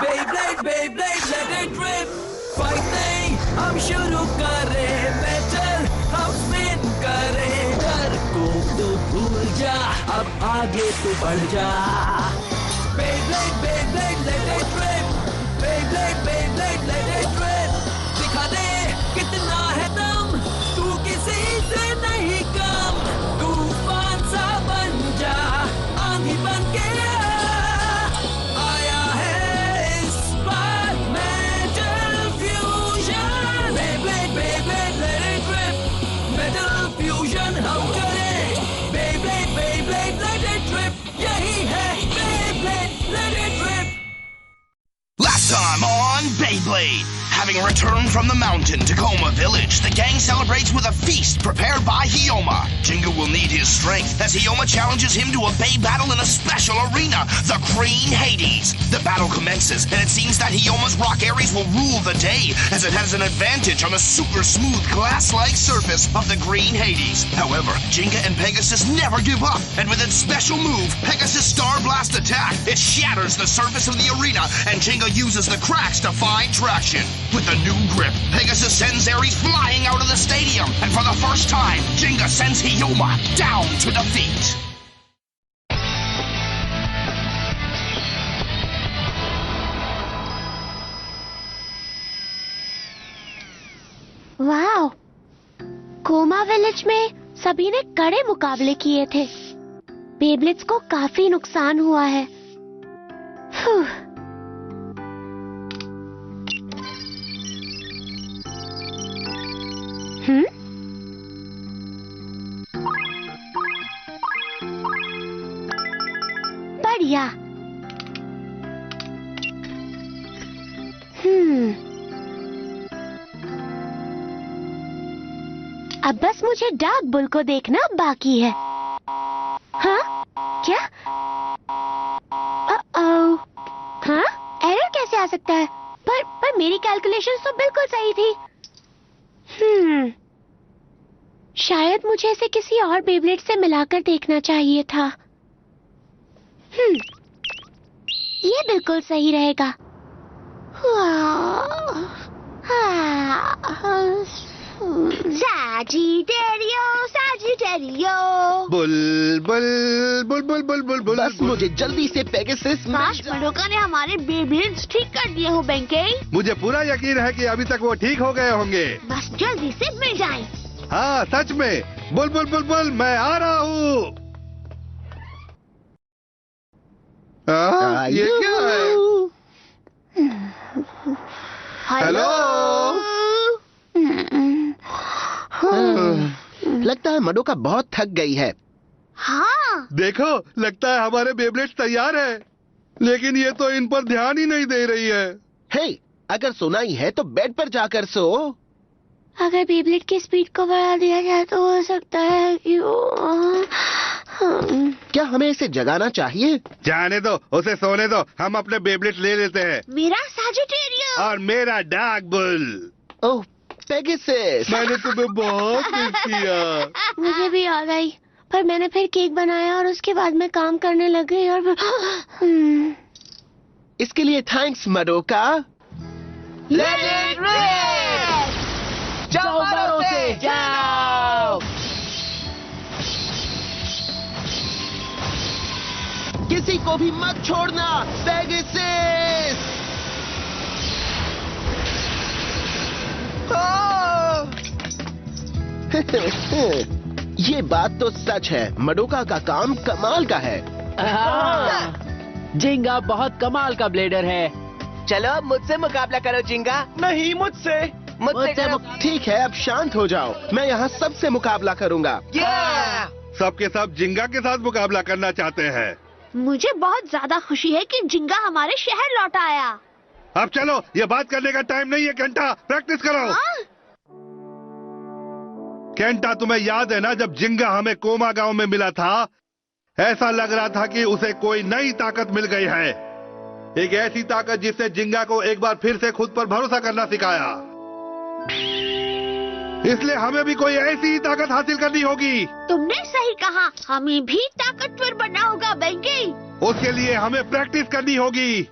Beyblade, Beyblade, let it rip. Fight नहीं, हम शुरू करें बैटल, हम स्पिन करें डर को तो भूल जा, अब आगे तो बढ़ जा. Beyblade, Beyblade, let it rip. Beyblade, Beyblade, let it rip. दिखा दे कितना है दम, तू किसी से नहीं कम. तूफान सा बन जा, आंधी बन के आया है इस बार metal fusion. Beyblade, Beyblade, let it rip. Metal fusion हम करें. Beyblade, Beyblade, let it rip. यही है Beyblade, let it rip. Last time on Beyblade. Having returned from the mountain to Coma Village, the gang celebrates with a feast prepared by Hyoma. Jinga will need his strength as Hyoma challenges him to a Bey battle in a special arena, the Green Hades. The battle commences, and it seems that Hyoma's Rock Aries will rule the day, as it has an advantage on the super smooth glass-like surface of the Green Hades. However, Jinga and Pegasus never give up, and with its special move, Pegasus Star Blast attack, it shatters the surface of the arena, and Jinga uses the cracks to find traction. With a new grip, Pegasus sends Aries flying out of the stadium, and for the first time, Jinga sends Hyoma down to defeat. वाह! Coma village में सभी ने कड़े मुकाबले किए थे. बेब्लिट्स को काफी नुकसान हुआ है. बढ़िया. अब बस मुझे डार्क बुल को देखना बाकी है. हाँ? क्या? हाँ? एरर कैसे आ सकता है? पर मेरी कैलकुलेशंस तो बिल्कुल सही थी. शायद मुझे इसे किसी और बेब्लेड से मिलाकर देखना चाहिए था. ये बिल्कुल सही रहेगा. Sagittario. Bull bull bull bull bull bull bull. बस मुझे जल्दी से पेगासस. काश मडोका ने हमारे बेब्लेड्स ठीक कर दिए हो बेंके. मुझे पूरा यकीन है कि अभी तक वो ठीक हो गए होंगे. बस जल्दी से मिल जाएं. हाँ सच में. बुल बुल बुल बुल मैं आ रहा हूँ. ये क्या है? हेलो. लगता है मडोका बहुत थक गई है. हाँ. देखो लगता है हमारे बेब्लेड्स तैयार है, लेकिन ये तो इन पर ध्यान ही नहीं दे रही है. हे, अगर सोना ही है तो बेड पर जाकर सो. अगर बेब्लेड की स्पीड को बढ़ा दिया जाए तो हो सकता है कि क्या हमें इसे जगाना चाहिए? जाने दो, उसे सोने दो. हम अपने बेब्लेड ले लेते हैं. मेरा साजिटेरियो. और मेरा डार्क बुल. ओह पेगासस. मैंने तुम्हें बहुत मिस किया. मुझे भी याद आई, पर मैंने फिर केक बनाया और उसके बाद मैं काम करने लग गई और इसके लिए थैंक्स मडोका. Let it rip! जाओ मारो से जाओ. किसी को भी मत छोड़ना पेगासस. ये बात तो सच है. मडोका का काम कमाल का है. जिंगा बहुत कमाल का ब्लेडर है. चलो मुझसे मुकाबला करो जिंगा. नहीं मुझसे. मुझसे करो. ठीक है अब शांत हो जाओ. मैं यहाँ सबसे मुकाबला करूँगा. सबके सब जिंगा के साथ मुकाबला करना चाहते हैं. मुझे बहुत ज्यादा खुशी है कि जिंगा हमारे शहर लौट आया. अब चलो, ये बात करने का टाइम नहीं है. केंटा प्रैक्टिस करो. केंटा तुम्हें याद है ना, जब जिंगा हमें कोमा गांव में मिला था, ऐसा लग रहा था कि उसे कोई नई ताकत मिल गई है. एक ऐसी ताकत जिसने जिंगा को एक बार फिर से खुद पर भरोसा करना सिखाया. इसलिए हमें भी कोई ऐसी ही ताकत हासिल करनी होगी. तुमने सही कहा, हमें भी ताकतवर बनना होगा बेंकी. उसके लिए हमें प्रैक्टिस करनी होगी.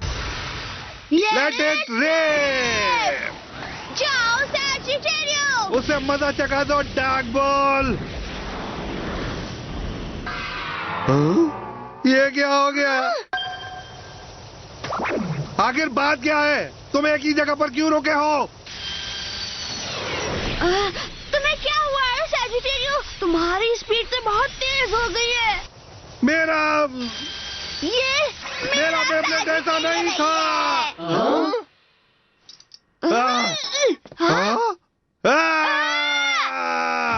Let it rip. जाओ सैजिटेरियो। उसे मजा चखा दो डार्क बॉल। ये क्या हो गया? आखिर बात क्या है? तुम एक ही जगह पर क्यों रुके हो? तुम्हें क्या हुआ है सैजिटेरियो? तुम्हारी स्पीड तो बहुत तेज हो गई है। मेरा बेब्लेड ऐसा नहीं था।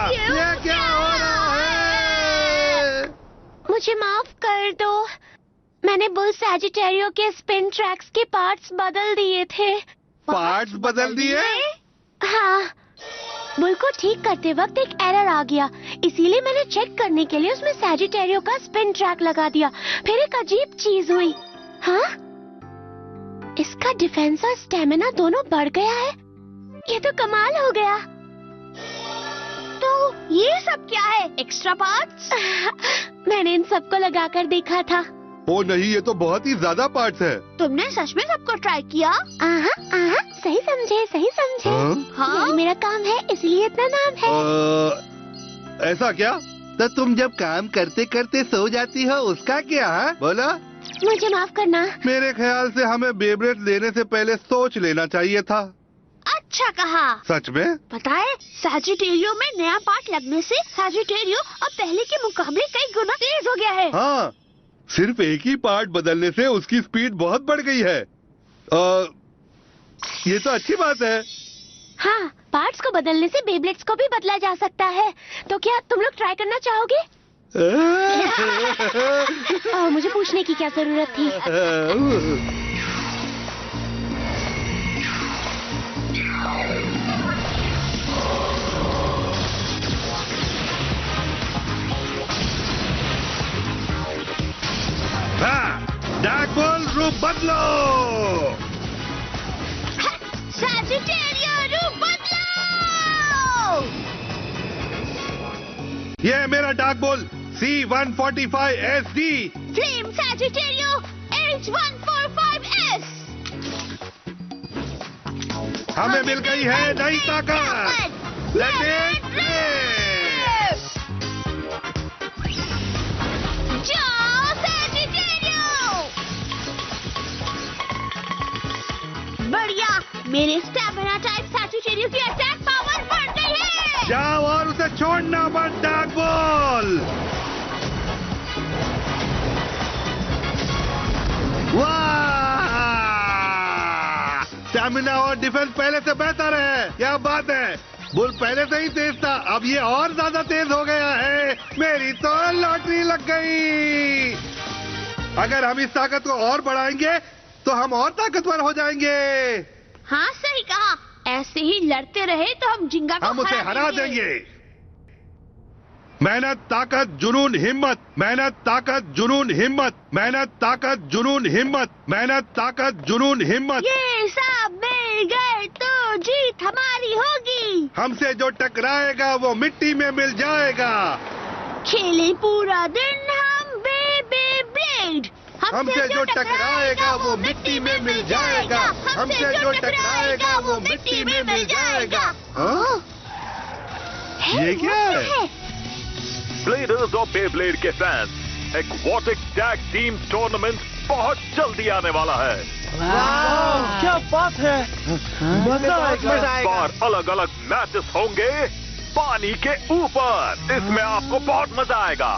ये क्या हो रहा है? मुझे माफ कर दो। मैंने बुल सैजिटेरियो के स्पिन ट्रैक्स के पार्ट्स बदल दिए थे। पार्ट्स बदल दिए? हाँ, बुल को ठीक करते वक्त एक एरर आ गया, इसीलिए मैंने चेक करने के लिए उसमें सैजिटेरियो का स्पिन ट्रैक लगा दिया। फिर एक अजीब चीज हुई। हाँ, इसका डिफेंस और स्टेमिना दोनों बढ़ गया है। ये तो कमाल हो गया। तो ये सब क्या है? Extra parts? मैंने इन सबको लगाकर देखा था। ओ नहीं, ये तो बहुत ही ज्यादा पार्ट्स है। तुमने सच में सबको ट्राई किया? सही समझे, सही समझे। हाँ? यही मेरा काम है, इसलिए इतना नाम है। ऐसा क्या? तो तुम जब काम करते करते सो जाती हो, उसका क्या है? बोला। मुझे माफ करना। मेरे ख्याल से हमें बेब्लेड लेने से पहले सोच लेना चाहिए था। अच्छा कहा। सच में? पता है, सैजिटेरियो में नया पार्ट लगने से सैजिटेरियो अब पहले के मुकाबले कई गुना तेज हो गया है। हाँ, सिर्फ एक ही पार्ट बदलने से उसकी स्पीड बहुत बढ़ गई है। ये तो अच्छी बात है। हाँ, पार्ट्स को बदलने से बेब्लेड्स को भी बदला जा सकता है। तो क्या तुम लोग ट्राई करना चाहोगे? मुझे पूछने की क्या जरूरत थी? डार्क बॉल रूप बदलो। सैजिटेरियो रूप बदलो। ये है मेरा dark ball C145 SD। Flame Sagittario H145S। हमें मिल गई है नई ताकत। Let it rip. जाओ सैजिटेरियो। बढ़िया, मेरे स्टैमिना टाइप सैजिटेरियो की अटैक पावर बढ़ गई है। जाओ और उसे छोड़ना मत डार्क बॉल। वाह! स्टैमिना और डिफेंस पहले से बेहतर है। क्या बात है? बुल पहले से ही तेज था, अब ये और ज्यादा तेज हो गया है। मेरी तो लॉटरी लग गई। अगर हम इस ताकत को और बढ़ाएंगे तो हम और ताकतवर हो जाएंगे। हाँ, सही कहा। ऐसे ही लड़ते रहे तो हम जिंगा को हम उसे हरा देंगे। मेहनत, ताकत, जुनून, हिम्मत। मेहनत, ताकत, जुनून, हिम्मत। मेहनत, ताकत, जुनून, हिम्मत। मेहनत, ताकत, जुनून, हिम्मत। ये सब मिल गए तो जीत हमारी होगी। हमसे जो टकराएगा वो मिट्टी में मिल जाएगा। खेले पूरा दिन हम बेब्लेड। हमसे जो टकराएगा वो मिट्टी में मिल जाएगा। हमसे जो टकराएगा वो मिट्टी में मिल जाएगा। हाँ? ये क्या है? ब्लेडर्स और बेब्लेड के fans, aquatic tag team tournament बहुत जल्दी आने वाला है। क्या बात है! मजा आएगा। इस बार अलग अलग मैचेस होंगे पानी के ऊपर। इसमें आपको बहुत मजा आएगा।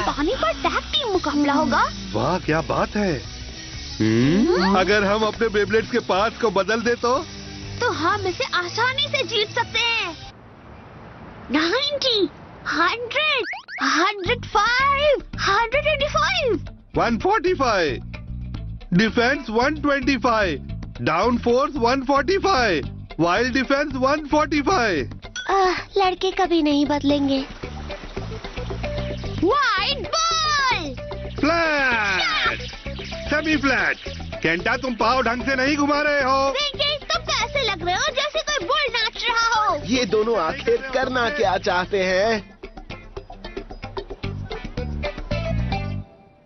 पानी पर टैग टीम मुकाबला होगा। वाह, क्या बात है। अगर हम अपने बेब्लेड्स के पार्ट्स को बदल दे तो हम इसे आसानी से जीत सकते हैं। 90, 100, 105, 185, 145, defence 125, down force 145, wild defence 145। लड़के कभी नहीं बदलेंगे। Wide ball, flat, semi flat. Kenta, तुम पाव ढंग से नहीं घुमा रहे हो। तुम कैसे लग रहे हो जैसे कोई बुल नाच रहा हो। ये दोनों आखिर करना क्या चाहते हैं?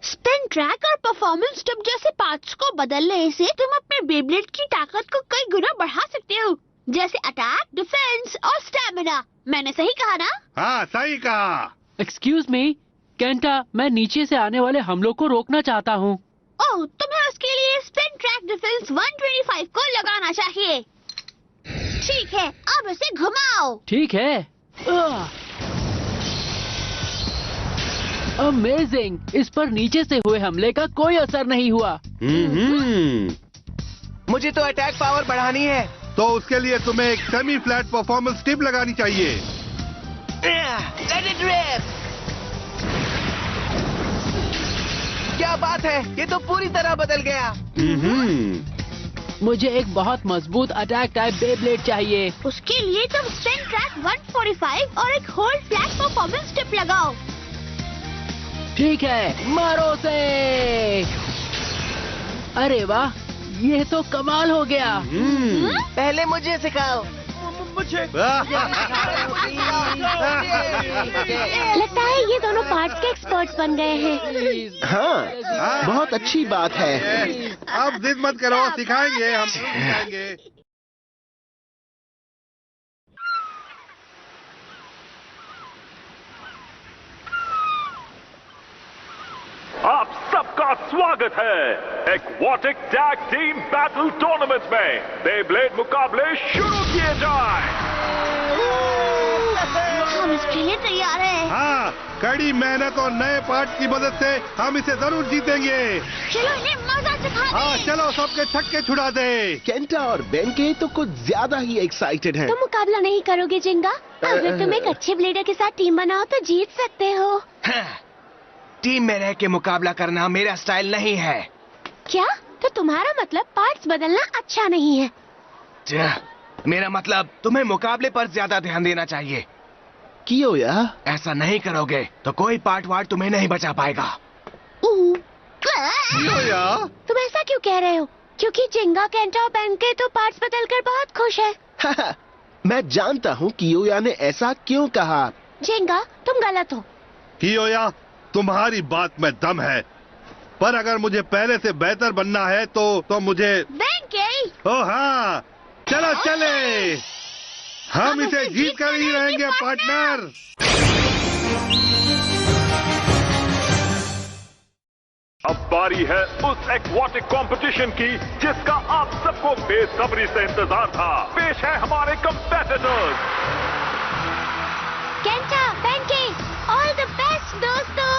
स्पिन ट्रैक और परफॉर्मेंस टिप जैसे पार्ट्स को बदलने से तुम अपने बेब्लेड की ताकत को कई गुना बढ़ा सकते हो, जैसे अटैक, डिफेंस और स्टैमिना। मैंने सही कहा ना? हाँ, सही कहा। एक्सक्यूज मी केंटा, मैं नीचे से आने वाले हमलों को रोकना चाहता हूँ। ओह, तुम्हें उसके लिए स्पिन ट्रैक डिफेंस 125 को लगाना चाहिए। ठीक है, अब इसे घुमाओ। ठीक है। अमेजिंग! इस पर नीचे से हुए हमले का कोई असर नहीं हुआ। मुझे तो अटैक पावर बढ़ानी है। तो उसके लिए तुम्हें एक सेमी फ्लैट परफॉर्मेंस टिप लगानी चाहिए। Let it rip. क्या बात है, ये तो पूरी तरह बदल गया। मुझे एक बहुत मजबूत अटैक टाइप बेब्लेड चाहिए। उसके लिए तुम स्पिन ट्रैक 145 और एक होल्ड फ्लैट परफॉर्मेंस टिप लगाओ। ठीक है, मारो से। अरे वाह, ये तो कमाल हो गया। पहले मुझे सिखाओ। मुझे। लगता है ये दोनों पार्ट्स के एक्सपर्ट्स बन गए हैं। हाँ, बहुत अच्छी बात है। अब जिद मत करो, सिखाएंगे हम, सिखाएंगे। आप सबका स्वागत है aquatic tag team battle tournament में। बेब्लेड मुकाबले शुरू किए जाए। हम इसके लिए तैयार हैं। हाँ, कड़ी मेहनत और नए पार्ट की मदद से हम इसे जरूर जीतेंगे। चलो इन्हें मजा सिखा दें। हाँ, चलो सबके छक्के छुड़ा दे। केंटा और बेंके तो कुछ ज्यादा ही एक्साइटेड हैं। तुम मुकाबला नहीं करोगे जिंगा? अगर तुम एक अच्छे ब्लेडर के साथ टीम बनाओ तो जीत सकते हो। टीम में रह के मुकाबला करना मेरा स्टाइल नहीं है। क्या? तो तुम्हारा मतलब पार्ट्स बदलना अच्छा नहीं है? मेरा मतलब तुम्हें मुकाबले पर ज्यादा ध्यान देना चाहिए। क्यों यार? ऐसा नहीं करोगे तो कोई पार्ट वार्ट तुम्हें नहीं बचा पाएगा। तुम ऐसा क्यों कह रहे हो? क्योंकि जिंगा, केंटा और बेंके तो पार्ट्स बदलकर बहुत खुश है। मैं जानता हूँ कियोया ने ऐसा क्यों कहा। जिंगा, तुम गलत हो। कियोया, तुम्हारी बात में दम है, पर अगर मुझे पहले से बेहतर बनना है तो मुझे। बेंके! ओ हाँ, चलो चले, हम इसे जीत कर ही रहेंगे पार्टनर। अब बारी है उस एक्वाटिक कंपटीशन की जिसका आप सबको बेसब्री से इंतजार था। पेश है हमारे competitors. Kenta, Benkei, all the best दोस्तों।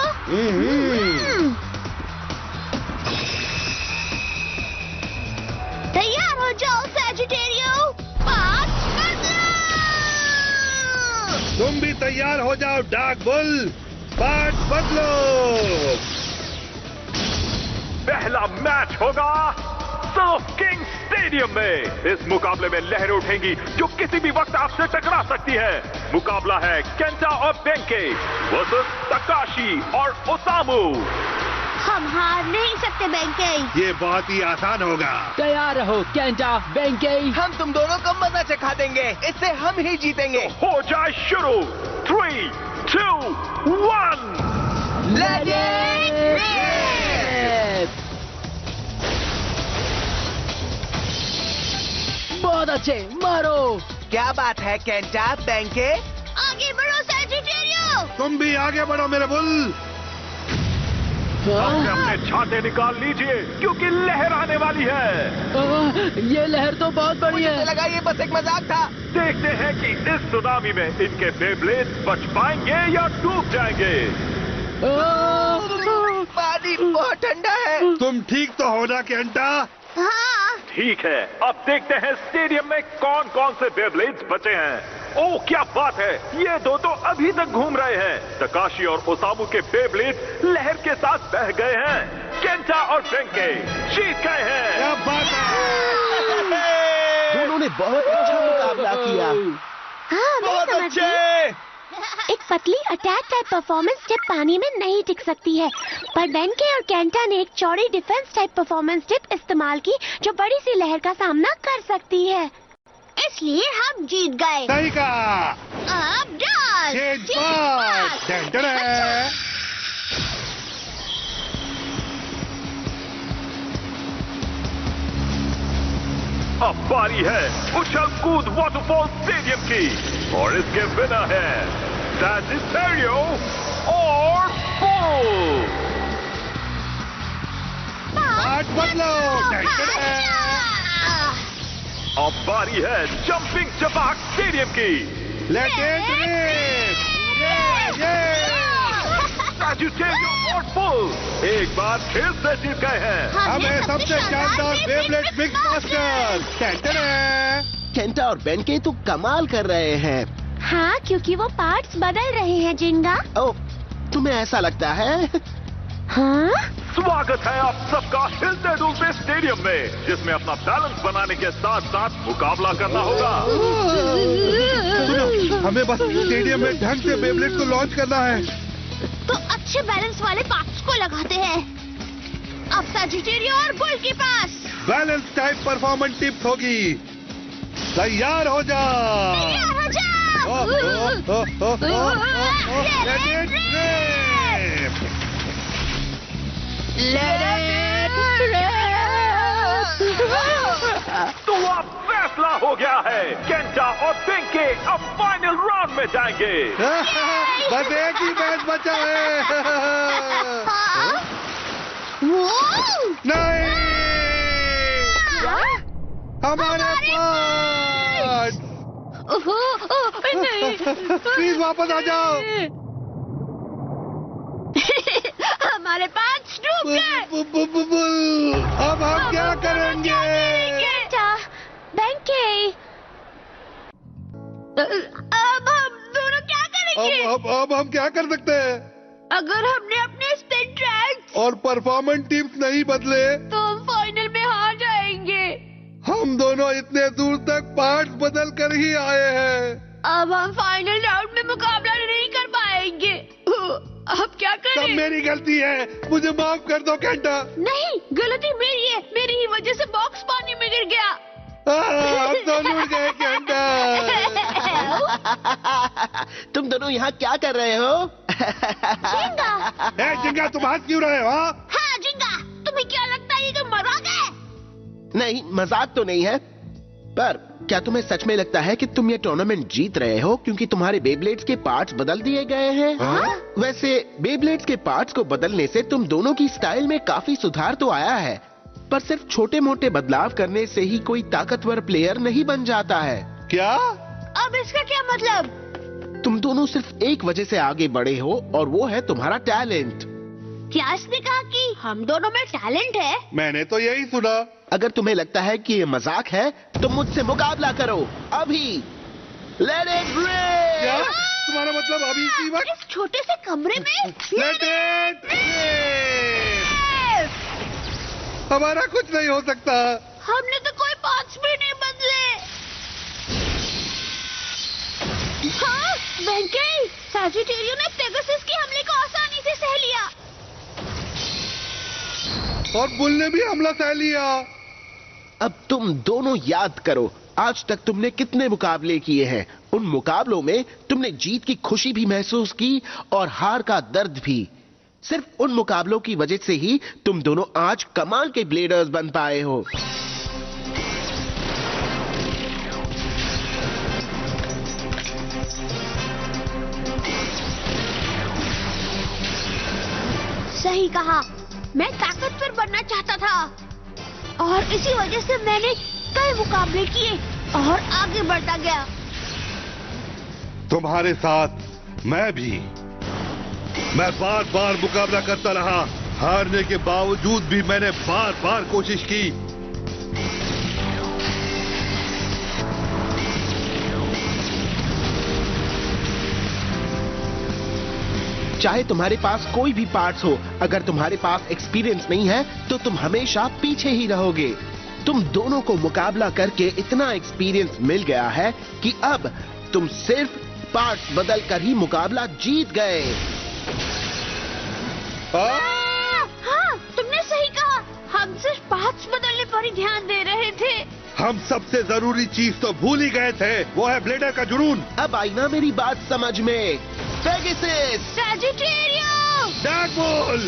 तैयार हो जाओ सैजिटेरियो, पार्ट्स बदलो। तुम भी तैयार हो जाओ डार्क बुल, पार्ट्स बदलो। पहला मैच होगा सर्फ किंग स्टेडियम में। इस मुकाबले में लहरें उठेंगी जो किसी भी वक्त आपसे टकरा सकती है। मुकाबला है केंटा और बेंके वर्सेस तकाशी और ओसामू। हम हार नहीं सकते बेंके। ये बहुत ही आसान होगा। तैयार रहो केंटा, बेंके। हम तुम दोनों को मजा चखा देंगे, इससे हम ही जीतेंगे। हो जाए शुरू। 3, 2, 1। बहुत अच्छे, मारो। क्या बात है केंटा, बेंके? आगे बढ़ो सैजिटेरियो। तुम भी आगे बढ़ो मेरे बुल। अपने छाते निकाल लीजिए क्योंकि लहर आने वाली है। ये लहर तो बहुत बड़ी है। मुझे लगा ये बस एक मजाक था। देखते हैं कि इस सुनामी में इनके बेब्लेड बच पाएंगे या डूब जाएंगे। पानी बहुत ठंडा है। तुम ठीक तो हो ना केंटा? हाँ। ठीक है, अब देखते हैं स्टेडियम में कौन कौन से बेब्लेड्स बचे हैं। ओह क्या बात है, ये दो तो अभी तक घूम रहे हैं। तकाशी और ओसामू के बेब्लेड लहर के साथ बह गए हैं। केंटा और बेंके जीत गए हैं। क्या बात है, दोनों ने बहुत अच्छा मुकाबला किया। हाँ, मैं समझ गई। एक पतली अटैक टाइप परफॉर्मेंस टिप पानी में नहीं टिक सकती है, पर बेंके और केंटा ने एक चौड़ी डिफेंस टाइप परफॉर्मेंस टिप इस्तेमाल की जो बड़ी सी लहर का सामना कर सकती है। इसलिए हम जीत गए। सही कहा। अब डांस। Change part. अब बारी है उछल कूद वाटरफॉल स्टेडियम की और इसके विनर है सैजिटेरियो और बुल। पार्ट बदलो। अब बारी है जंपिंग चपाक स्टेडियम की। Let it rip. सैजिटेरियो और बुल एक बार फिर से जीत गए हैं। हमें सबसे शानदार बेब्लेड मिक्स मास्टर। केंटा और बेंके तो कमाल कर रहे हैं। हाँ, क्योंकि वो पार्ट्स बदल रहे हैं जिंगा। ओह, तुम्हें ऐसा लगता है? हाँ? स्वागत है आप सबका हिलते डुलते स्टेडियम में, जिसमें अपना बैलेंस बनाने के साथ साथ मुकाबला करना होगा। सुनो, हमें बस स्टेडियम में ढंग से बेब्लेड को लॉन्च करना है। तो अच्छे बैलेंस वाले पार्ट्स को लगाते हैं। अब सैजिटेरियो और बुल के पास बैलेंस टाइप परफॉर्मेंस टिप्स होगी। तैयार हो जा। तैयार हो जाओ। Let it rip। तो अब फैसला हो गया है, केंटा और बेंके अब फाइनल राउंड में जाएंगे। बस एक ही मैच बचा है। नहीं, हमारे पास। प्लीज वापस आ जाओ। हमारे पास डूब गए। अब हम क्या करेंगे? बेंके, अब हम दोनों क्या करेंगे? अब हम क्या कर सकते हैं? अगर हमने अपने स्पिन ट्रैक्स और परफॉर्मेंस टिप्स नहीं बदले तो हम फाइनल में हार जाएंगे। हम दोनों इतने दूर तक पार्ट्स बदल कर ही आए हैं। अब हम फाइनल राउंड में मुकाबला नहीं कर पाएंगे। अब क्या करें? सब मेरी गलती है, मुझे माफ कर दो केंटा। नहीं, गलती मेरी है। मेरी ही वजह से बॉक्स पानी में गिर गया। हम तो लूट गए केंटा। तुम दोनों यहाँ क्या कर रहे हो? जिंगा। जिंगा, तुम हंस क्यों रहे हो? हाँ जिंगा, तुम्हें क्या लगता है ये तो मजाक है? नहीं, मजाक तो नहीं है, पर क्या तुम्हें सच में लगता है कि तुम ये टूर्नामेंट जीत रहे हो क्योंकि तुम्हारे बेब्लेड्स के पार्ट्स बदल दिए गए हैं? हाँ? वैसे बेब्लेड्स के पार्ट्स को बदलने से तुम दोनों की स्टाइल में काफी सुधार तो आया है, पर सिर्फ छोटे मोटे बदलाव करने से ही कोई ताकतवर प्लेयर नहीं बन जाता है। क्या? अब इसका क्या मतलब? तुम दोनों सिर्फ एक वजह से आगे बढ़े हो और वो है तुम्हारा टैलेंट। क्या इसने कहा कि हम दोनों में टैलेंट है? मैंने तो यही सुना। अगर तुम्हें लगता है कि ये मजाक है तो मुझसे मुकाबला करो अभी। लेट इट क्या? रिप। तुम्हारा मतलब अभी इसी वक्त? इस छोटे से कमरे में? Let it rip. हमारा कुछ नहीं हो सकता। हमने तो कोई पार्ट्स भी नहीं बदले। हाँ, बेंके, सैजिटेरियो ने पेगासस के हमले को आसानी से सह लिया। और बुल ने भी हमला सह लिया। अब तुम दोनों याद करो, आज तक तुमने कितने मुकाबले किए हैं। उन मुकाबलों में तुमने जीत की खुशी भी महसूस की और हार का दर्द भी। सिर्फ उन मुकाबलों की वजह से ही तुम दोनों आज कमाल के ब्लेडर्स बन पाए हो। सही कहा, मैं ताकतवर बनना चाहता था और इसी वजह से मैंने कई मुकाबले किए और आगे बढ़ता गया। तुम्हारे साथ मैं भी। मैं बार बार मुकाबला करता रहा, हारने के बावजूद भी मैंने बार बार कोशिश की। चाहे तुम्हारे पास कोई भी पार्ट्स हो, अगर तुम्हारे पास एक्सपीरियंस नहीं है तो तुम हमेशा पीछे ही रहोगे। तुम दोनों को मुकाबला करके इतना एक्सपीरियंस मिल गया है कि अब तुम सिर्फ पार्ट्स बदल कर ही मुकाबला जीत गए। हाँ, तुमने सही कहा, हम सिर्फ पार्ट्स बदलने पर ही ध्यान दे रहे थे। हम सबसे जरूरी चीज तो भूल ही गए थे, वो है ब्लेडर का जुनून। अब आई ना मेरी बात समझ में? Pegasus, Sagittario, dragon.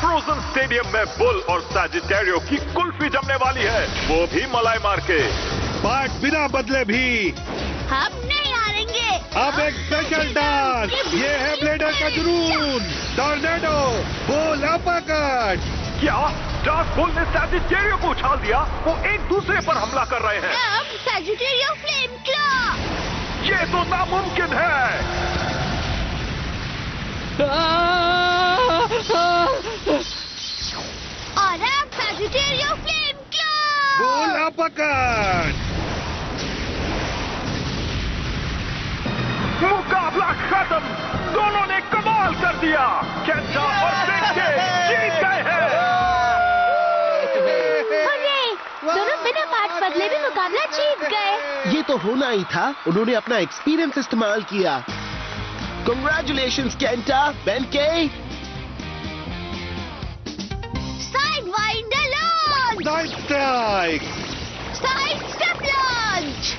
Frozen stadium में बुल और सैजिटेरियो की कुल्फी जमने वाली है, वो भी मलाई मार के। पार्ट बिना बदले भी हम नहीं हारेंगे। अब एक स्पेशल डांस, ये है ब्लेडर का जुनून, टॉर्नेडो, बुल अपरकट। क्या डार्क बुल ने सैजिटेरियो को उछाल दिया? वो एक दूसरे पर हमला कर रहे हैं। अब सैजिटेरियो फ्लेम क्लॉ। ये तो नामुमकिन है। और अब सैजिटेरियो फ्लेम क्लॉ। Bull uppercut. मुकाबला खत्म, दोनों ने कमाल कर दिया। केंटा और बेंके जीत गए हैं। अरे, दोनों बिना पार्ट बदले भी मुकाबला जीत गए। ये तो होना ही था, उन्होंने अपना एक्सपीरियंस इस्तेमाल किया। Congratulations, Kenta, Benkei. Sidewinder launch. Side strike. Side step launch.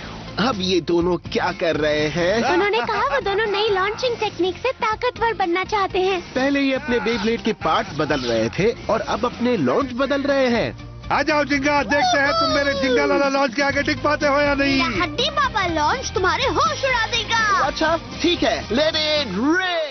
अब ये दोनों क्या कर रहे हैं? उन्होंने कहा वो दोनों नई लॉन्चिंग टेक्निक से ताकतवर बनना चाहते हैं। पहले ये अपने बेब्लेड के पार्ट्स बदल रहे थे और अब अपने लॉन्च बदल रहे हैं। आ जाओ जिंगा, देखते हैं तुम मेरे जिंगा लाला लॉन्च के आगे टिक पाते हो या नहीं। हड्डी बाबा लॉन्च तुम्हारे होश उड़ा देगा। अच्छा ठीक है, लेट इट रिप।